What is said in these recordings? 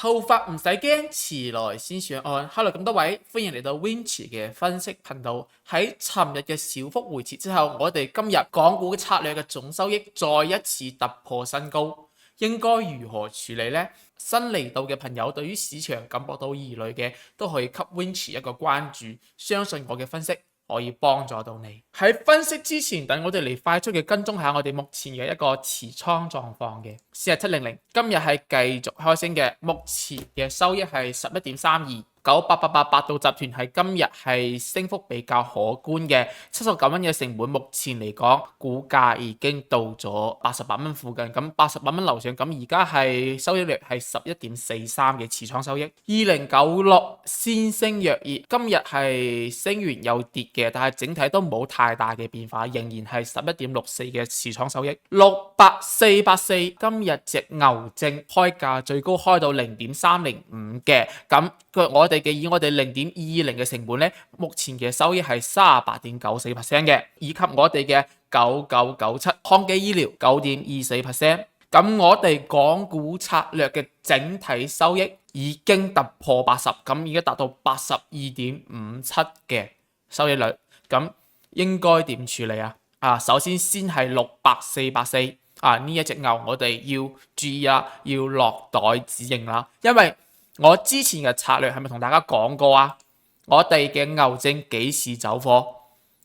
頭髮唔使驚，遲來先上岸。Hello，咁多位，歡迎嚟到 Winch 嘅分析頻道。喺尋日嘅小幅回撤之後，我哋今日港股嘅策略嘅總收益再一次突破新高，應該如何處理呢？新嚟到嘅朋友對於市場感覺到疑慮嘅，都可以給 Winch 一個關注，相信我嘅分析可以幫助到你。喺分析之前，等我哋嚟快速嘅跟蹤下我哋目前嘅一個持倉狀況嘅。4700今日係繼續開升嘅，目前嘅收益係11.32。9888百度集團係今日係升幅比較可觀嘅，79蚊嘅成本，目前嚟講股價已經到咗88蚊附近，咁88蚊樓上，咁而家係收益率係11.43嘅持倉收益。2096先升若熱，今日係升完又跌嘅，但係整體都冇太大嘅變化，仍然係11.64嘅持倉收益。68484今日隻牛證開價最高開到0.305嘅，咁我哋以我哋0.220嘅成本咧，目前嘅收益係38.94% 嘅，以及我哋嘅9997康基醫療9.24%。咁我哋港股策略嘅整體收益已經突破80，咁已經達到82.57嘅收益率。咁應該點處理啊？首先係68484呢一隻牛，我哋要注意要落袋止盈啦，因為我之前嘅策略係咪同大家講過啊？我哋嘅牛證幾時走貨？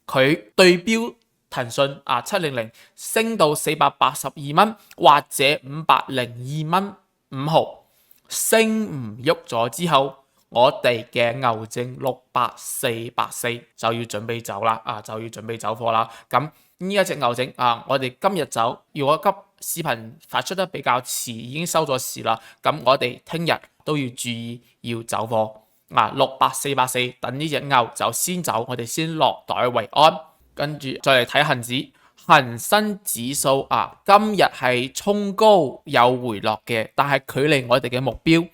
佢對標騰訊700升到482蚊或者502蚊5毫，升唔喐咗之後，我哋嘅牛證68484就要準備走啦，就要準備走貨啦。咁呢一隻牛證我哋今日走，如果急視頻發出得比較遲，已經收咗市啦。咁我哋聽日都要注意要走貨68484，等呢隻牛就先走，我哋先落袋為安。跟住再嚟睇恒指，恒生指數今日係衝高有回落嘅，但係距離我哋嘅目標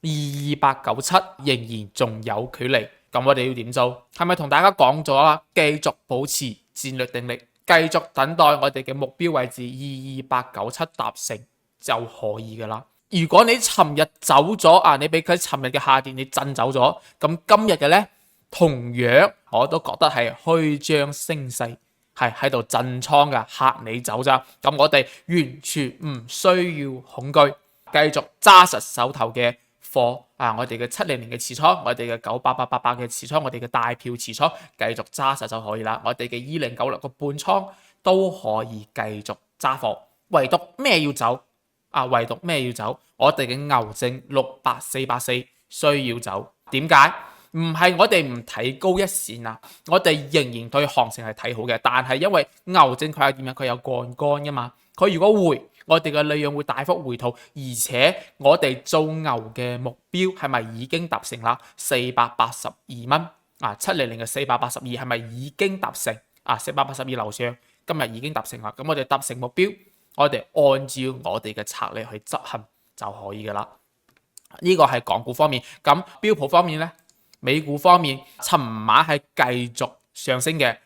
2897仍然仲有距離。咁我哋要點做？係咪同大家講咗啦？繼續保持戰略定力，繼續等待我哋嘅目標位置2897達成就可以噶啦。如果你尋日走咗你俾佢尋日嘅下跌你震走咗，咁今日嘅呢，同樣我都覺得係虛張聲勢，係喺度震倉噶，嚇你走咋。咁我哋完全唔需要恐懼，繼續揸實手頭嘅貨我哋嘅700嘅持倉，我哋嘅98888嘅持倉，我哋嘅大票持倉，繼續揸實就可以啦。我哋嘅2096個半倉都可以繼續揸貨，唯獨咩要走？唯獨咩要走？我哋嘅牛證68484需要走。點解？唔係我哋唔睇高一線我哋仍然對行情係睇好嘅。但係因為牛證佢係點樣？佢有槓桿噶嘛。佢如果回，我哋嘅利潤會大幅回吐，而且我哋做牛嘅目標係咪已經達成啦？482蚊700嘅482係咪已經達成482樓上今日已經達成啦。咁我哋達成目標，我哋按照我哋嘅策略去執行就可以噶啦。呢個係港股方面。咁標普方面呢，美股方面尋晚係繼續上升嘅，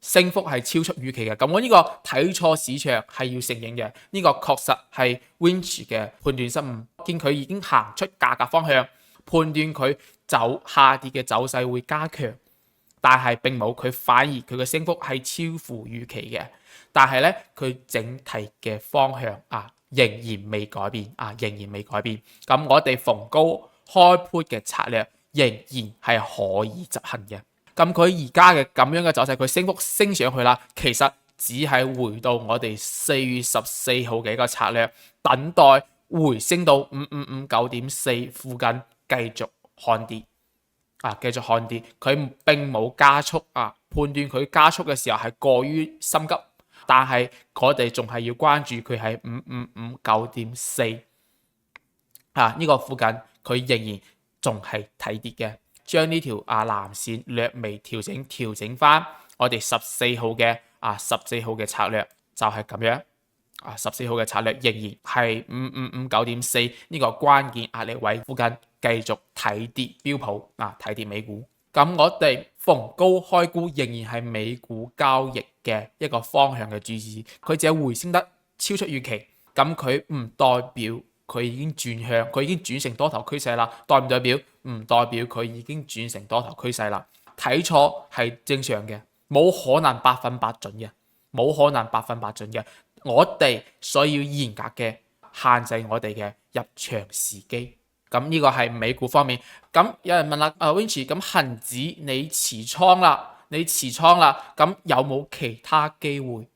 升幅係超出預期嘅。咁我呢個睇錯市場係要承認嘅，呢個確實係 Winch 嘅判斷失誤。見佢已經行出價格方向，判斷佢下跌嘅走勢會加強，但係並冇，佢反而佢嘅升幅係超乎預期嘅。但係咧，佢整體嘅方向仍然未改變仍然未改變。咁我哋逢高開 put 嘅策略仍然係可以執行嘅。咁佢而家嘅咁樣嘅走勢，佢升幅升上去啦，其實只係回到我哋4月14號嘅一個策略，等待回升到5559.4附近繼續看跌繼續看跌。佢並冇加速判斷佢加速嘅時候係過於心急。但係我哋仲係要關注佢係5559.4呢個附近，佢仍然仲係睇跌嘅。將呢條藍線略微調整翻，我哋14號嘅策略就係咁樣14號嘅策略仍然係5559.4呢個關鍵壓力位附近繼續睇跌標普睇跌美股。咁我哋逢高開沽仍然係美股交易嘅一個方向嘅注意，佢只係回升得超出預期，咁佢唔代表佢已經轉向，佢已經轉成多頭趨勢啦，代唔代表？唔代表佢已經轉成多頭趨勢啦。睇錯係正常嘅，冇可能百分百準嘅，冇可能百分百準嘅。我哋需要嚴格嘅限制我哋嘅入場時機。咁呢個係美股方面。咁有人問啦，Winchy，咁恒指你持倉啦，咁有冇其他機會？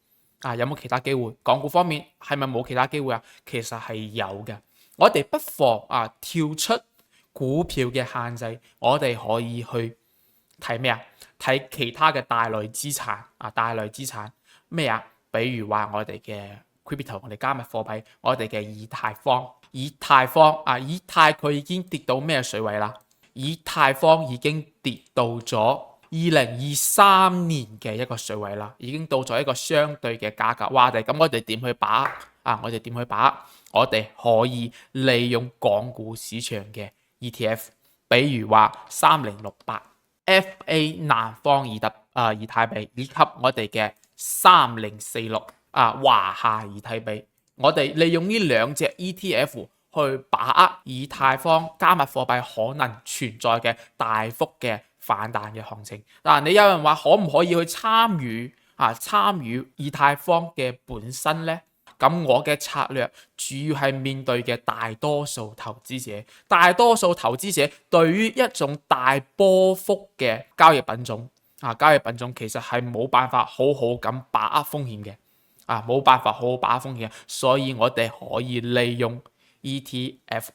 有冇其他機會？港股方面係咪冇其他機會啊？其實係有嘅。我哋不妨跳出股票嘅限制，我哋可以去睇咩啊？睇其他嘅大類資產大類資產咩啊？比如話我哋嘅 crypto， 我哋加密貨幣，我哋嘅以太坊，以太佢已經跌到咩水位啦？以太坊已經跌到咗2023年嘅一個水位啦，已經到咗一個相對嘅價格洼地。咁我哋點去把握？我哋可以利用港股市場嘅 ETF， 比如話3068、FA 南方以太幣，以及我哋嘅3046華夏以太幣。我哋利用呢兩隻 ETF 去把握以太坊加密貨幣可能存在嘅大幅嘅反彈嘅行情。你有人話可唔可以去參與以太坊嘅本身呢？咁我嘅策略主要係面對嘅大多數投資者，對於一種大波幅嘅交易品種其實係冇辦法好好咁把握風險嘅，冇辦法好好把握風險，所以我哋可以利用 ETF。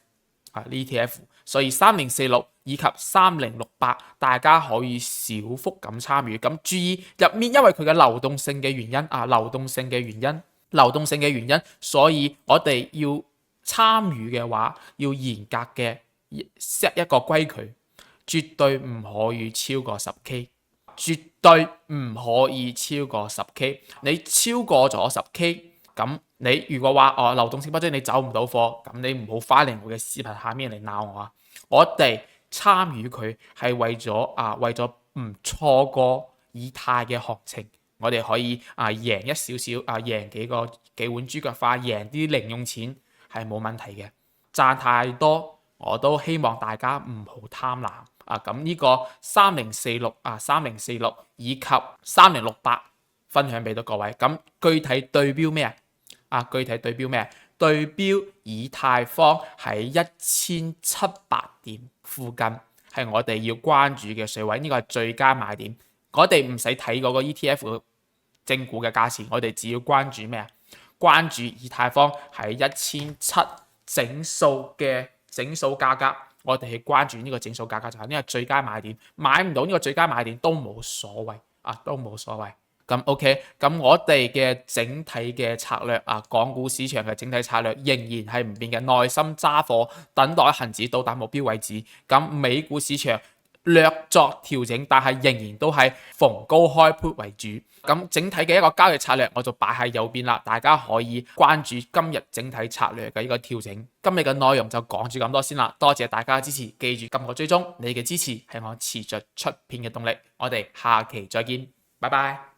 所以3046以及3068，大家可以小幅咁參與。咁注意入面，因為佢嘅流動性嘅原因，所以我哋要參與嘅話，要嚴格嘅 set 一個規矩，絕對唔可以超過 10K， 絕對唔可以超過 10K。你超過咗 10K， 咁你如果話流動性不足，你走唔到貨，咁你唔好翻嚟我嘅視頻下面嚟鬧我啊！我哋參與佢係為咗唔錯過以太嘅行情，我哋可以贏一少少贏幾碗豬腳花，贏啲零用錢係冇問題嘅。賺太多我都希望大家唔好貪婪咁呢個3046以及3068分享俾到各位。咁具體對標咩對標以太坊喺1700點附近，係我哋要關注嘅水位，呢個係最佳買點。我哋唔使睇嗰個 ETF 正股嘅價錢，我哋只要關注咩啊？關注以太坊喺1700整數價格，我哋去關注呢個整數價格就係呢個最佳買點。買唔到呢個最佳買點都冇所謂咁 OK， 咁我哋嘅整體嘅策略港股市場嘅整體策略仍然係唔變嘅，耐心揸貨，等待恒指到達目標位置。咁美股市場略作調整，但係仍然都係逢高開盤為主。咁整體嘅一個交易策略我就擺喺右邊啦，大家可以關注今日整體策略嘅一個調整。今日嘅內容就講住咁多先啦，多謝大家嘅支持，記住撳個追蹤，你嘅支持係我持續出片嘅動力。我哋下期再見，拜拜。